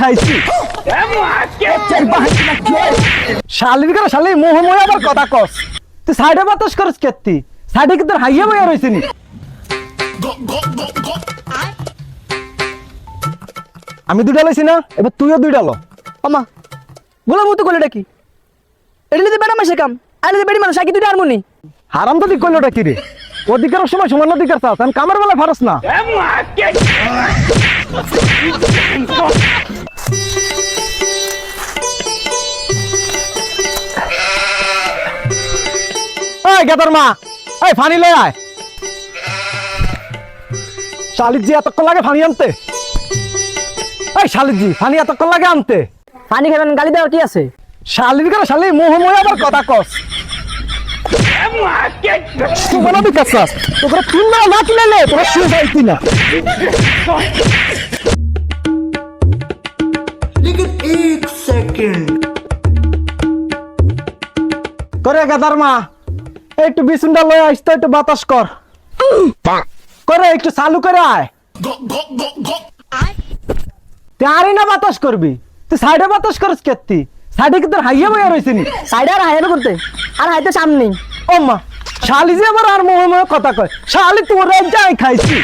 খাইছি শালির করে শালি মোহ মোহ আবার কথা কস তুই সাইডে বাতাস করস কেতি সাইডে কি তোর হাইয়া বইয়া রইছে নি আমি দুইটা লইছি না এবার তুইও দুইটা লো ওমা গোলা মতো কইলে কি এডলি তো বেড়া মাসে কাম আইলে তো বেড়ি মানুষ আকি দুইটা হারমোনি হারাম তো দিক কইলোটা কি রে অধিকারের সময় সমান অধিকার চাস আমি কামের বেলা ফারস না এই গেদার মা এই ফানি লই আয় শালির জি এতক্ষণ লাগে ফানি আনতে এই শালির জি ফানি এতক্ষণ লাগে আনতে পানি খাবেন গালি দেওয়ার কি আছে শালির করে শালি মোহ মোহ আবার কথা কস তোমরা বিকাশ তোমরা তিন না কিনলে তোমরা শুয়ে যাইতি না लेकिन एक सेकंड করে গেদার মা একটু বিছুনটা লয়ে আসতো একটু বাতাস কর করে একটু চালু করে আয় তুই আরই না বাতাস করবি তুই সাইডে বাতাস করিস কেতি সাইডে কি তোর হাইয়া বইয়া রয়েছে নি সাইডে আর হাইয়ানো করতে আর হাইতে সামনে ও মা শালি যে আবার আর মোহ মোহ কথা কয় শালি তোর যাই খাইছি